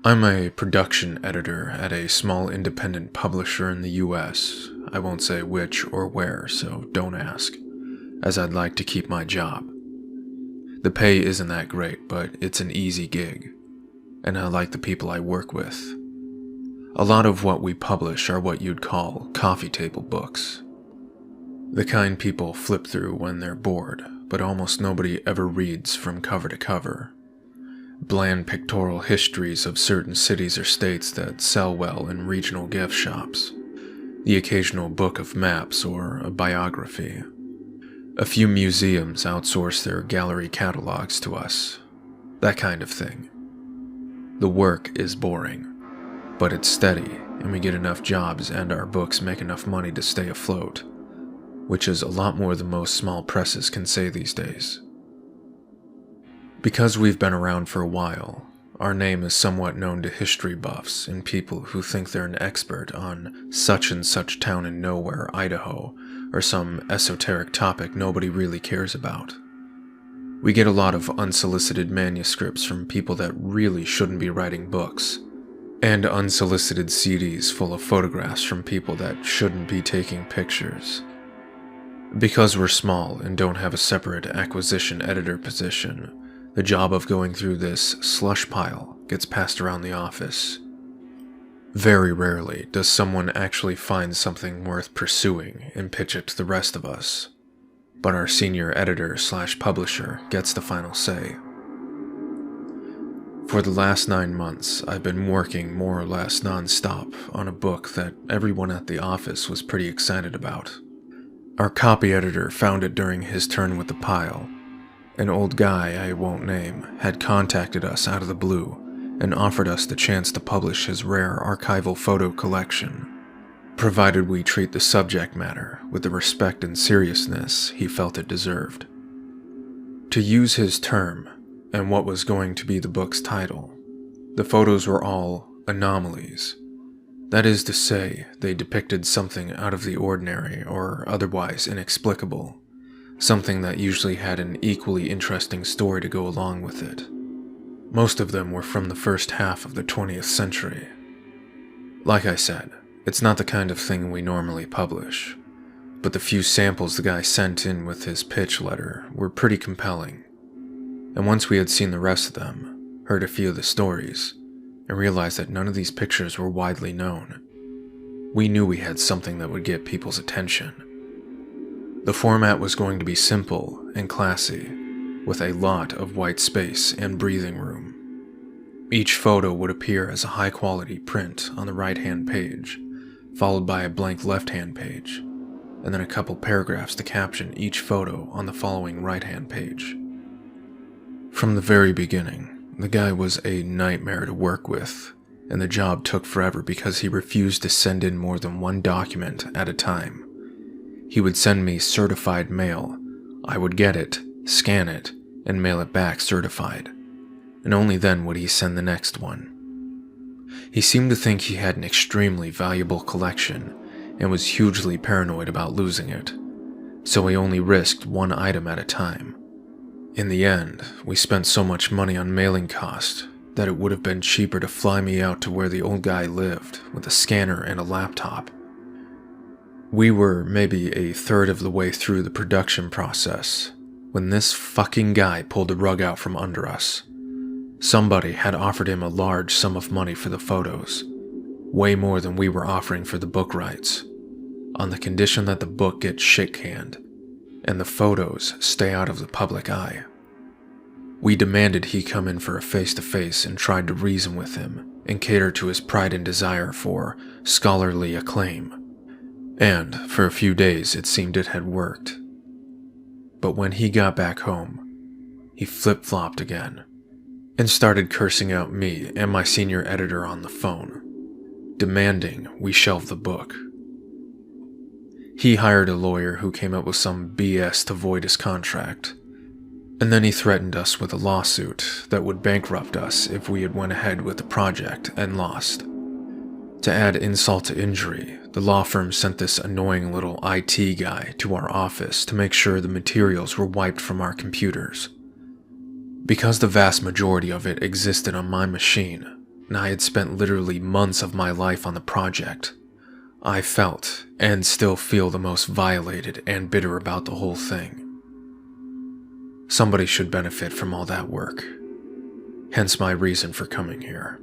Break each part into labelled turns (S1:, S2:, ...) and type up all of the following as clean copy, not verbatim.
S1: I'm a production editor at a small independent publisher in the US. I won't say which or where, so don't ask, as I'd like to keep my job. The pay isn't that great, but it's an easy gig, and I like the people I work with. A lot of what we publish are what you'd call coffee table books. The kind people flip through when they're bored, but almost nobody ever reads from cover to cover. Bland pictorial histories of certain cities or states that sell well in regional gift shops. The occasional book of maps or a biography. A few museums outsource their gallery catalogs to us. That kind of thing. The work is boring, but it's steady, and we get enough jobs and our books make enough money to stay afloat, which is a lot more than most small presses can say these days. Because we've been around for a while, our name is somewhat known to history buffs and people who think they're an expert on such and such town in nowhere, Idaho, or some esoteric topic nobody really cares about. We get a lot of unsolicited manuscripts from people that really shouldn't be writing books, and unsolicited CDs full of photographs from people that shouldn't be taking pictures. Because we're small and don't have a separate acquisition editor position, the job of going through this slush pile gets passed around the office. Very rarely does someone actually find something worth pursuing and pitch it to the rest of us, but our senior editor/publisher gets the final say. For the last 9 months, I've been working more or less non-stop on a book that everyone at the office was pretty excited about. Our copy editor found it during his turn with the pile. An old guy I won't name had contacted us out of the blue and offered us the chance to publish his rare archival photo collection, provided we treat the subject matter with the respect and seriousness he felt it deserved. To use his term, and what was going to be the book's title, the photos were all anomalies. That is to say, they depicted something out of the ordinary or otherwise inexplicable. Something that usually had an equally interesting story to go along with it. Most of them were from the first half of the 20th century. Like I said, it's not the kind of thing we normally publish, but the few samples the guy sent in with his pitch letter were pretty compelling. And once we had seen the rest of them, heard a few of the stories, and realized that none of these pictures were widely known, we knew we had something that would get people's attention. The format was going to be simple and classy, with a lot of white space and breathing room. Each photo would appear as a high-quality print on the right-hand page, followed by a blank left-hand page, and then a couple paragraphs to caption each photo on the following right-hand page. From the very beginning, the guy was a nightmare to work with, and the job took forever because he refused to send in more than one document at a time. He would send me certified mail. I would get it, scan it, and mail it back certified. And only then would he send the next one. He seemed to think he had an extremely valuable collection and was hugely paranoid about losing it, so he only risked one item at a time. In the end, we spent so much money on mailing cost that it would have been cheaper to fly me out to where the old guy lived with a scanner and a laptop. We were maybe a third of the way through the production process when this fucking guy pulled the rug out from under us. Somebody had offered him a large sum of money for the photos, way more than we were offering for the book rights, on the condition that the book gets shit-canned and the photos stay out of the public eye. We demanded he come in for a face-to-face and tried to reason with him and cater to his pride and desire for scholarly acclaim. And for a few days it seemed it had worked. But when he got back home, he flip-flopped again, and started cursing out me and my senior editor on the phone, demanding we shelve the book. He hired a lawyer who came up with some BS to void his contract, and then he threatened us with a lawsuit that would bankrupt us if we had went ahead with the project and lost. To add insult to injury, the law firm sent this annoying little IT guy to our office to make sure the materials were wiped from our computers. Because the vast majority of it existed on my machine, and I had spent literally months of my life on the project. I felt, and still feel, the most violated and bitter about the whole thing. Somebody should benefit from all that work, hence my reason for coming here.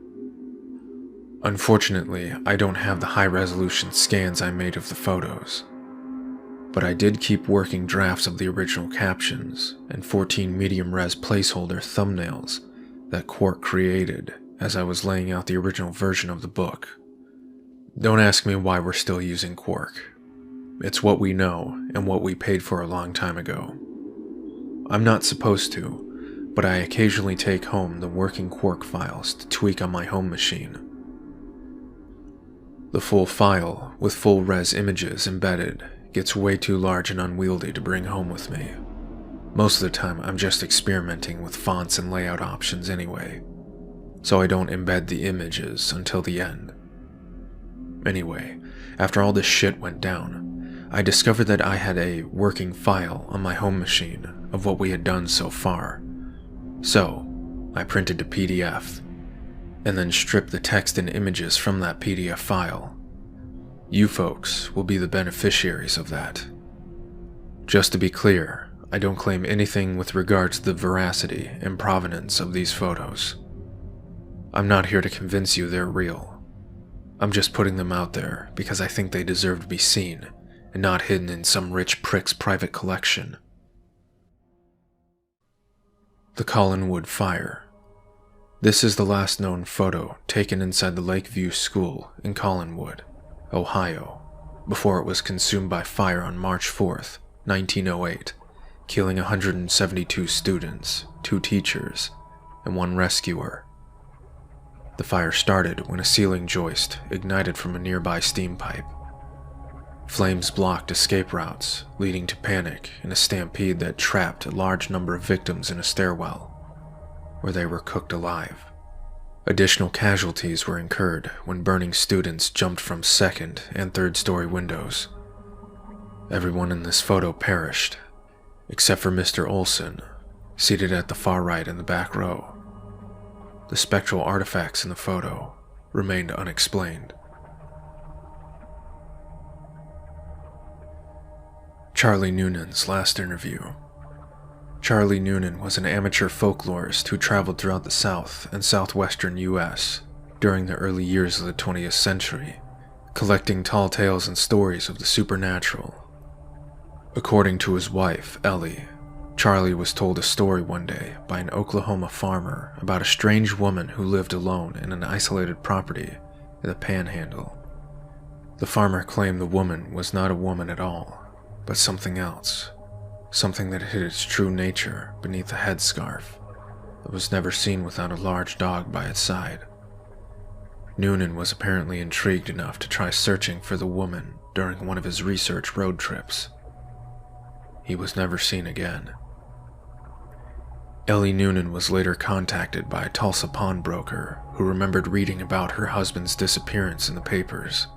S1: Unfortunately, I don't have the high-resolution scans I made of the photos, but I did keep working drafts of the original captions and 14 medium-res placeholder thumbnails that Quark created as I was laying out the original version of the book. Don't ask me why we're still using Quark. It's what we know and what we paid for a long time ago. I'm not supposed to, but I occasionally take home the working Quark files to tweak on my home machine. The full file, with full-res images embedded, gets way too large and unwieldy to bring home with me. Most of the time I'm just experimenting with fonts and layout options anyway, so I don't embed the images until the end. Anyway, after all this shit went down, I discovered that I had a working file on my home machine of what we had done so far. So, I printed a PDF, and then stripped the text and images from that PDF file. You folks will be the beneficiaries of that. Just to be clear, I don't claim anything with regards to the veracity and provenance of these photos. I'm not here to convince you they're real. I'm just putting them out there because I think they deserve to be seen and not hidden in some rich prick's private collection. The Collinwood Fire. This is the last known photo taken inside the Lakeview School in Collinwood, Ohio, before it was consumed by fire on March 4th, 1908, killing 172 students, 2 teachers, and 1 rescuer. The fire started when a ceiling joist ignited from a nearby steam pipe. Flames blocked escape routes, leading to panic and a stampede that trapped a large number of victims in a stairwell, where they were cooked alive. Additional casualties were incurred when burning students jumped from 2nd and 3rd story windows. Everyone in this photo perished, except for Mr. Olson, seated at the far right in the back row. The spectral artifacts in the photo remained unexplained. Charlie Noonan's last interview. Charlie Noonan was an amateur folklorist who traveled throughout the South and southwestern U.S. during the early years of the 20th century, collecting tall tales and stories of the supernatural. According to his wife, Ellie, Charlie was told a story one day by an Oklahoma farmer about a strange woman who lived alone in an isolated property in the Panhandle. The farmer claimed the woman was not a woman at all, but something else, something that hid its true nature beneath a headscarf that was never seen without a large dog by its side. Noonan was apparently intrigued enough to try searching for the woman during one of his research road trips. He was never seen again. Ellie Noonan was later contacted by a Tulsa pawnbroker who remembered reading about her husband's disappearance in the papers.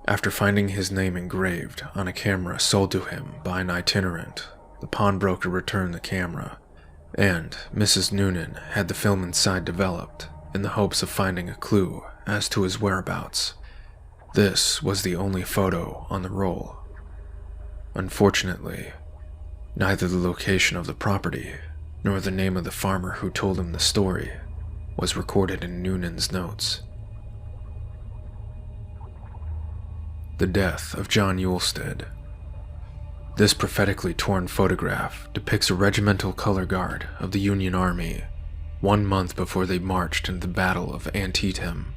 S1: After finding his name engraved on a camera sold to him by an itinerant, the pawnbroker returned the camera, and Mrs. Noonan had the film inside developed in the hopes of finding a clue as to his whereabouts. This was the only photo on the roll. Unfortunately, neither the location of the property nor the name of the farmer who told him the story was recorded in Noonan's notes. The death of John Ulstead. This prophetically torn photograph depicts a regimental color guard of the Union Army 1 month before they marched into the Battle of Antietam,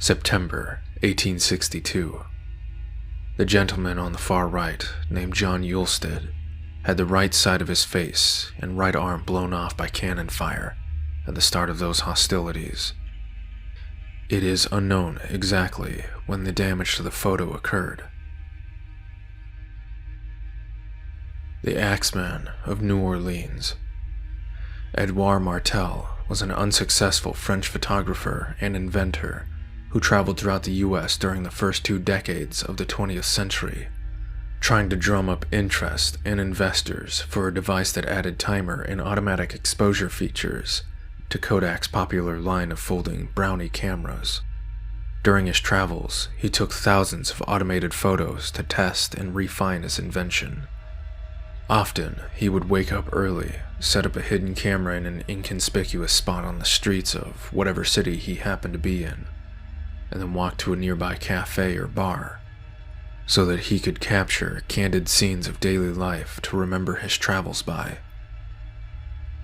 S1: September 1862. The gentleman on the far right, named John Ulstead, had the right side of his face and right arm blown off by cannon fire at the start of those hostilities. It is unknown exactly when the damage to the photo occurred. The Axeman of New Orleans. Edouard Martel was an unsuccessful French photographer and inventor who traveled throughout the U.S. during the first 2 decades of the 20th century, trying to drum up interest and investors for a device that added timer and automatic exposure features to Kodak's popular line of folding Brownie cameras. During his travels, he took thousands of automated photos to test and refine his invention. Often, he would wake up early, set up a hidden camera in an inconspicuous spot on the streets of whatever city he happened to be in, and then walk to a nearby cafe or bar, so that he could capture candid scenes of daily life to remember his travels by.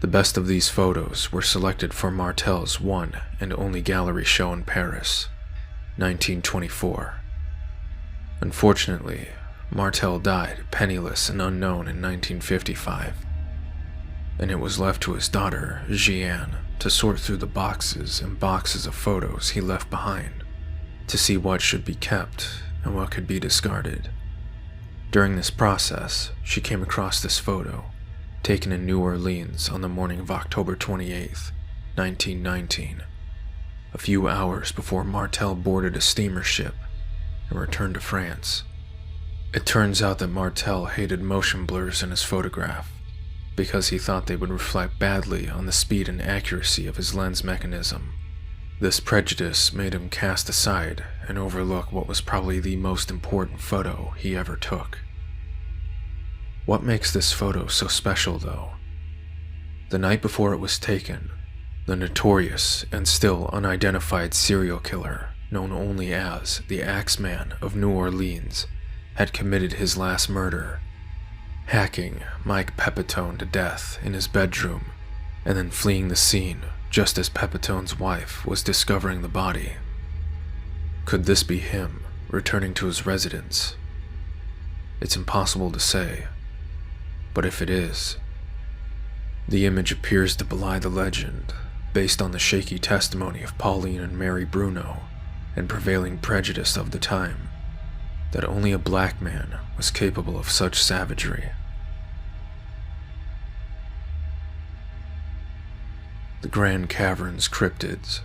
S1: The best of these photos were selected for Martel's one and only gallery show in Paris, 1924. Unfortunately, Martel died penniless and unknown in 1955, and it was left to his daughter, Jeanne, to sort through the boxes and boxes of photos he left behind to see what should be kept and what could be discarded. During this process, she came across this photo, taken in New Orleans on the morning of October 28th, 1919, a few hours before Martel boarded a steamer ship and returned to France. It turns out that Martel hated motion blurs in his photograph because he thought they would reflect badly on the speed and accuracy of his lens mechanism. This prejudice made him cast aside and overlook what was probably the most important photo he ever took. What makes this photo so special, though? The night before it was taken, the notorious and still unidentified serial killer, known only as the Axeman of New Orleans, had committed his last murder, hacking Mike Pepitone to death in his bedroom and then fleeing the scene just as Pepitone's wife was discovering the body. Could this be him returning to his residence? It's impossible to say, but if it is, the image appears to belie the legend based on the shaky testimony of Pauline and Mary Bruno and prevailing prejudice of the time that only a black man was capable of such savagery. The Grand Caverns Cryptids.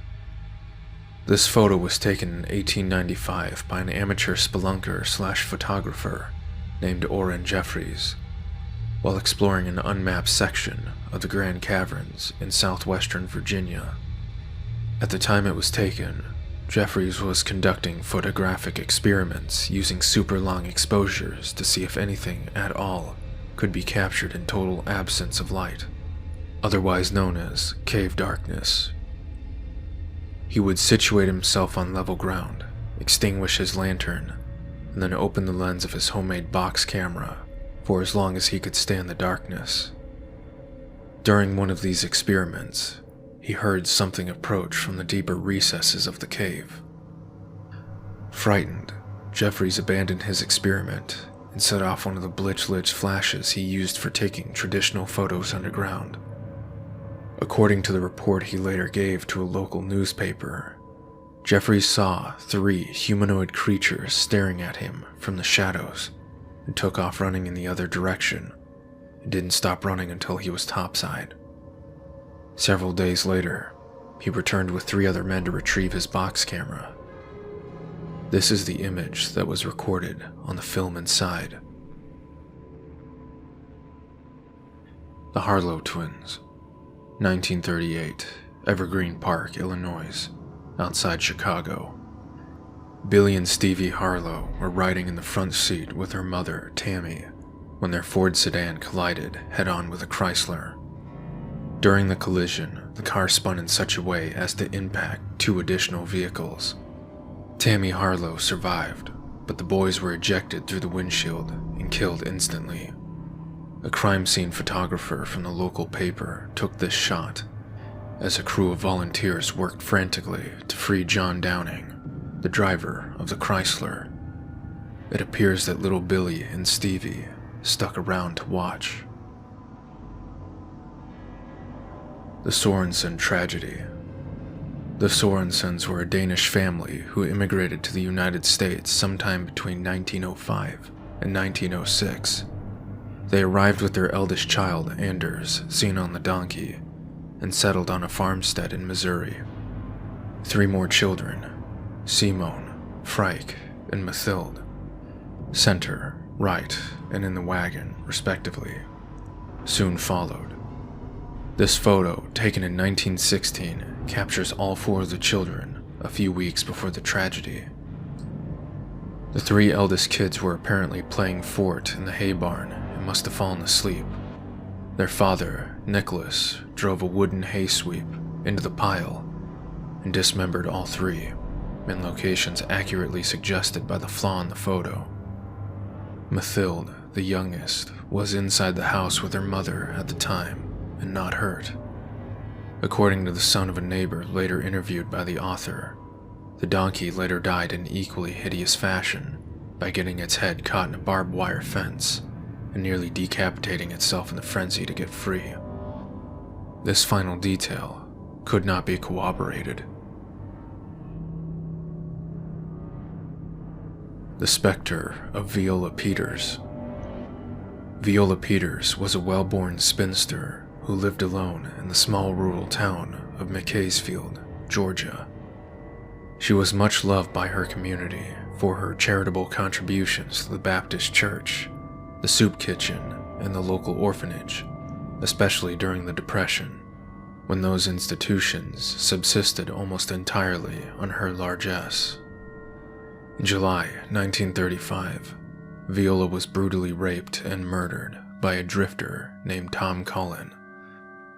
S1: This photo was taken in 1895 by an amateur spelunker/photographer named Orrin Jeffries while exploring an unmapped section of the Grand Caverns in southwestern Virginia. At the time it was taken, Jeffries was conducting photographic experiments using super long exposures to see if anything at all could be captured in total absence of light, otherwise known as cave darkness. He would situate himself on level ground, extinguish his lantern, and then open the lens of his homemade box camera for as long as he could stand the darkness. During one of these experiments, he heard something approach from the deeper recesses of the cave. Frightened, Jeffries abandoned his experiment and set off one of the Blitz-Litz flashes he used for taking traditional photos underground. According to the report he later gave to a local newspaper, Jeffries saw 3 humanoid creatures staring at him from the shadows and took off running in the other direction and didn't stop running until he was topside. Several days later, he returned with 3 other men to retrieve his box camera. This is the image that was recorded on the film inside. The Harlow Twins, 1938, Evergreen Park, Illinois, outside Chicago. Billy and Stevie Harlow were riding in the front seat with their mother, Tammy, when their Ford sedan collided head-on with a Chrysler. During the collision, the car spun in such a way as to impact 2 additional vehicles. Tammy Harlow survived, but the boys were ejected through the windshield and killed instantly. A crime scene photographer from the local paper took this shot, as a crew of volunteers worked frantically to free John Downing, the driver of the Chrysler. It appears that little Billy and Stevie stuck around to watch. The Sorensen tragedy. The Sorensens were a Danish family who immigrated to the United States sometime between 1905 and 1906. They arrived with their eldest child, Anders, seen on the donkey, and settled on a farmstead in Missouri. 3 more children, Simone, Frike, and Mathilde, center, right, and in the wagon, respectively, soon followed. This photo, taken in 1916, captures all 4 of the children a few weeks before the tragedy. The 3 eldest kids were apparently playing fort in the hay barn and must have fallen asleep. Their father, Nicholas, drove a wooden hay sweep into the pile and dismembered all 3, in locations accurately suggested by the flaw in the photo. Mathilde, the youngest, was inside the house with her mother at the time and not hurt. According to the son of a neighbor later interviewed by the author, the donkey later died in equally hideous fashion by getting its head caught in a barbed wire fence and nearly decapitating itself in the frenzy to get free. This final detail could not be corroborated. The specter of Viola Peters. Viola Peters was a well-born spinster who lived alone in the small rural town of McKaysfield, Georgia. She was much loved by her community for her charitable contributions to the Baptist church, the soup kitchen, and the local orphanage, especially during the Depression, when those institutions subsisted almost entirely on her largesse. In July 1935, Viola was brutally raped and murdered by a drifter named Tom Collin,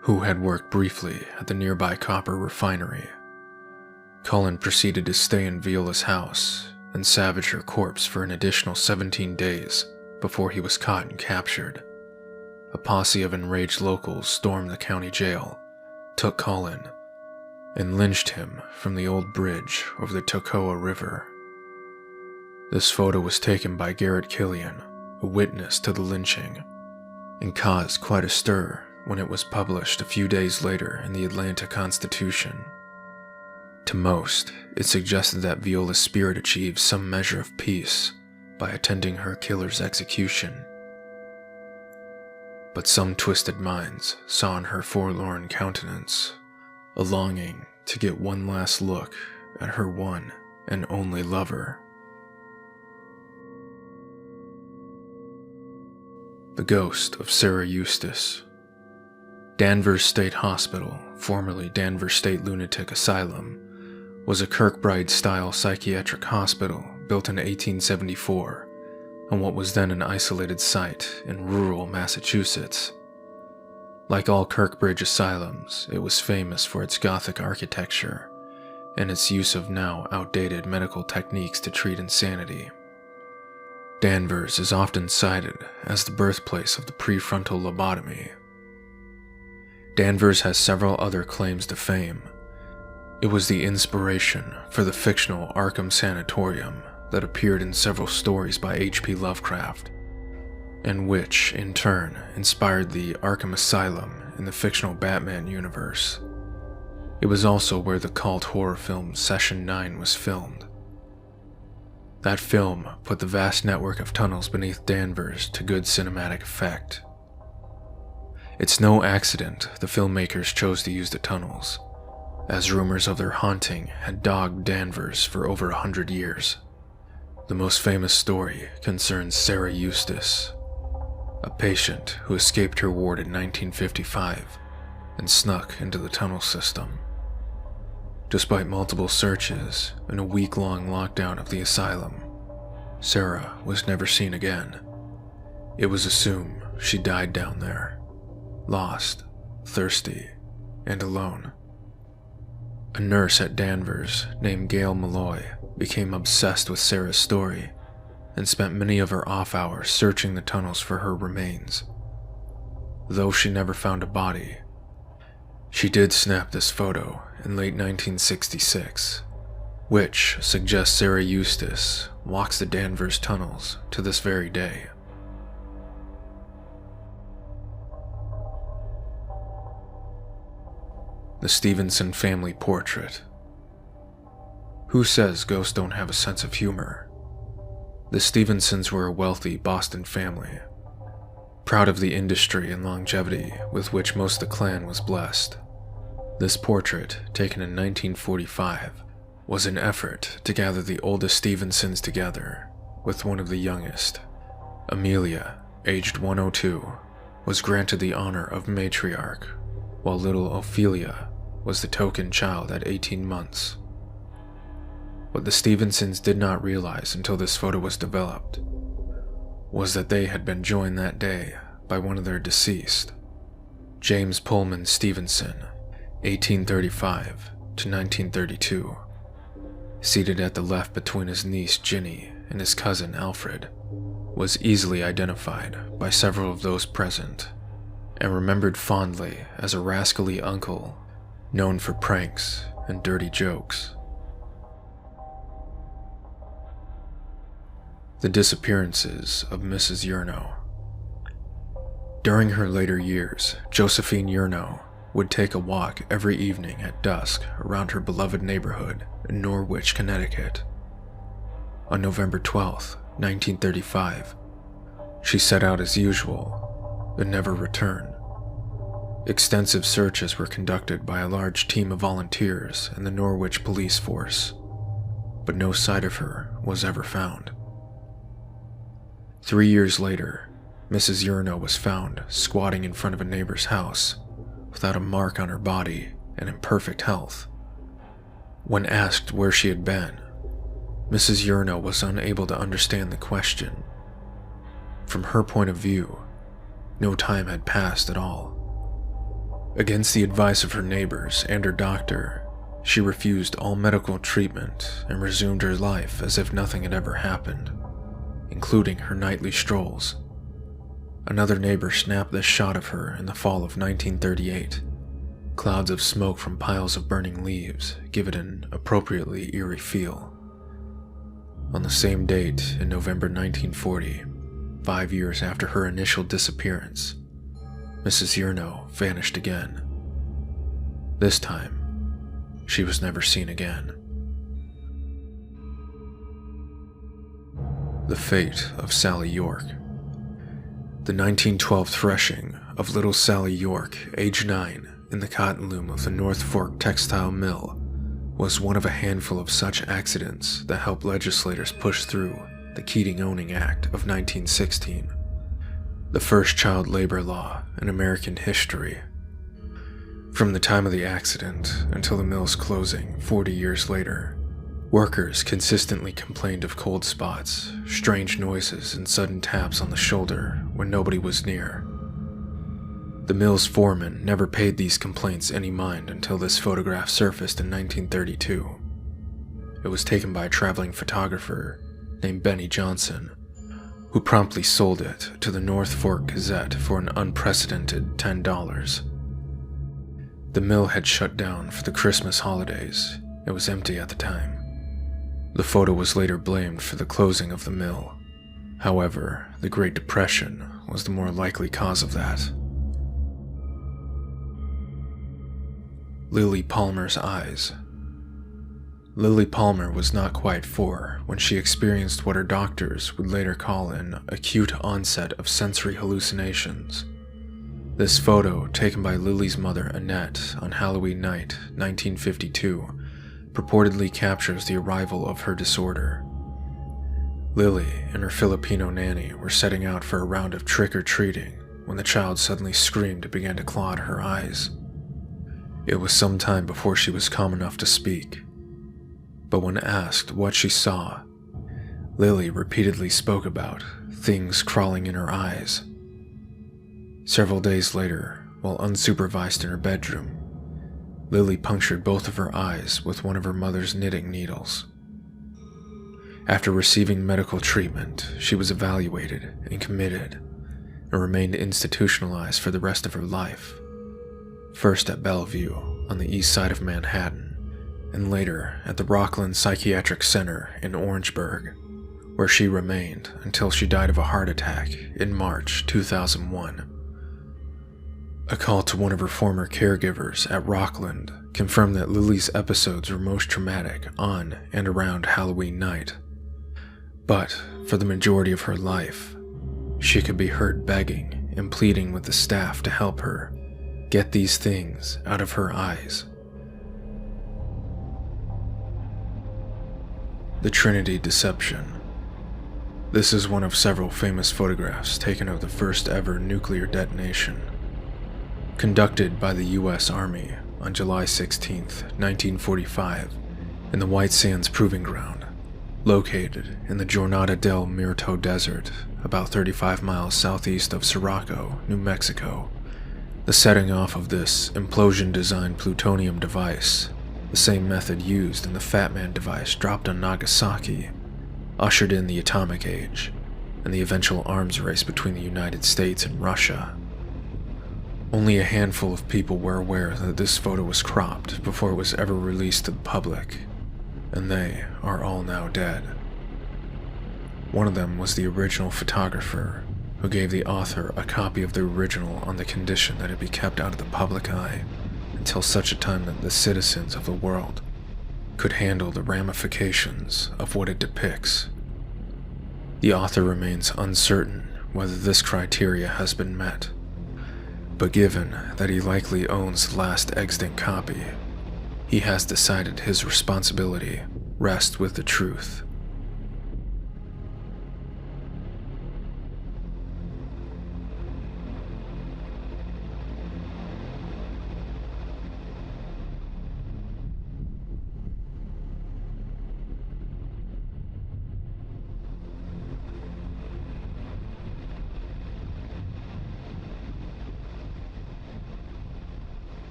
S1: who had worked briefly at the nearby copper refinery. Collin proceeded to stay in Viola's house and savage her corpse for an additional 17 days before he was caught and captured. A posse of enraged locals stormed the county jail, took Collin, and lynched him from the old bridge over the Toccoa River. This photo was taken by Garrett Killian, a witness to the lynching, and caused quite a stir when it was published a few days later in the Atlanta Constitution. To most, it suggested that Viola's spirit achieved some measure of peace by attending her killer's execution. But some twisted minds saw in her forlorn countenance a longing to get one last look at her one and only lover. The ghost of Saraheustis. Danvers State Hospital, formerly Danvers State Lunatic Asylum, was a Kirkbride-style psychiatric hospital built in 1874 on what was then an isolated site in rural Massachusetts. Like all Kirkbridge asylums, it was famous for its Gothic architecture and its use of now outdated medical techniques to treat insanity. Danvers is often cited as the birthplace of the prefrontal lobotomy. Danvers has several other claims to fame. It was the inspiration for the fictional Arkham Sanatorium that appeared in several stories by H.P. Lovecraft, and which, in turn, inspired the Arkham Asylum in the fictional Batman universe. It was also where the cult horror film Session 9 was filmed. That film put the vast network of tunnels beneath Danvers to good cinematic effect. It's no accident the filmmakers chose to use the tunnels, as rumors of their haunting had dogged Danvers for over 100 years. The most famous story concerns Saraheustis, a patient who escaped her ward in 1955 and snuck into the tunnel system. Despite multiple searches and a week-long lockdown of the asylum, Sarah was never seen again. It was assumed she died down there, lost, thirsty, and alone. A nurse at Danvers named Gail Malloy became obsessed with Sarah's story and spent many of her off hours searching the tunnels for her remains. Though she never found a body, she did snap this photo in late 1966, which suggests Saraheustis walks the Danvers tunnels to this very day. The Stevenson family portrait. Who says ghosts don't have a sense of humor? The Stevensons were a wealthy Boston family, proud of the industry and longevity with which most of the clan was blessed. This portrait, taken in 1945, was an effort to gather the oldest Stevensons together with one of the youngest. Amelia, aged 102, was granted the honor of matriarch, while little Ophelia was the token child at 18 months. What the Stevensons did not realize until this photo was developed was that they had been joined that day by one of their deceased, James Pullman Stevenson, 1835 to 1932. Seated at the left between his niece Ginny and his cousin Alfred, was easily identified by several of those present and remembered fondly as a rascally uncle known for pranks and dirty jokes. The Disappearances of Mrs Urno. During her later years, Josephine Urno would take a walk every evening at dusk around her beloved neighborhood in Norwich, Connecticut. On November 12, 1935, she set out as usual, but never returned. Extensive searches were conducted by a large team of volunteers and the Norwich police force, but no sight of her was ever found. 3 years later, Mrs. Urno was found squatting in front of a neighbor's house without a mark on her body and in perfect health. When asked where she had been, Mrs. Urno was unable to understand the question. From her point of view, no time had passed at all. Against the advice of her neighbors and her doctor, she refused all medical treatment and resumed her life as if nothing had ever happened, including her nightly strolls. Another neighbor snapped this shot of her in the fall of 1938. Clouds of smoke from piles of burning leaves give it an appropriately eerie feel. On the same date in November 1940, 5 years after her initial disappearance, Mrs. Urno vanished again. This time, she was never seen again. The fate of Sally York. The 1912 threshing of little Sally York, age 9, in the cotton loom of the North Fork Textile Mill was one of a handful of such accidents that helped legislators push through the Keating-Owning Act of 1916, the first child labor law in American history. From the time of the accident until the mill's closing 40 years later, workers consistently complained of cold spots, strange noises, and sudden taps on the shoulder when nobody was near. The mill's foreman never paid these complaints any mind until this photograph surfaced in 1932. It was taken by a traveling photographer named Benny Johnson, who promptly sold it to the North Fork Gazette for an unprecedented $10. The mill had shut down for the Christmas holidays. It was empty at the time. The photo was later blamed for the closing of the mill. However, the Great Depression was the more likely cause of that. Lily Palmer's eyes. Lily Palmer was not quite 4 when she experienced what her doctors would later call an acute onset of sensory hallucinations. This photo, taken by Lily's mother Annette on Halloween night, 1952, purportedly captures the arrival of her disorder. Lily and her Filipino nanny were setting out for a round of trick-or-treating when the child suddenly screamed and began to claw at her eyes. It was some time before she was calm enough to speak, but when asked what she saw, Lily repeatedly spoke about things crawling in her eyes. Several days later, while unsupervised in her bedroom, Lily punctured both of her eyes with one of her mother's knitting needles. After receiving medical treatment, she was evaluated and committed, and remained institutionalized for the rest of her life. First at Bellevue, on the east side of Manhattan, and later at the Rockland Psychiatric Center in Orangeburg, where she remained until she died of a heart attack in March 2001. A call to one of her former caregivers at Rockland confirmed that Lily's episodes were most traumatic on and around Halloween night. But for the majority of her life, she could be heard begging and pleading with the staff to help her get these things out of her eyes. The Trinity Deception. This is one of several famous photographs taken of the first ever nuclear detonation. conducted by the U.S. Army on July 16, 1945, in the White Sands Proving Ground, located in the Jornada del Muerto Desert, about 35 miles southeast of Sarajevo, New Mexico. The setting off of this implosion-designed plutonium device, the same method used in the Fat Man device dropped on Nagasaki, ushered in the atomic age and the eventual arms race between the United States and Russia. Only a handful of people were aware that this photo was cropped before it was ever released to the public, and they are all now dead. One of them was the original photographer, who gave the author a copy of the original on the condition that it be kept out of the public eye until such a time that the citizens of the world could handle the ramifications of what it depicts. The author remains uncertain whether this criteria has been met, but given that he likely owns the last extant copy, he has decided his responsibility rests with the truth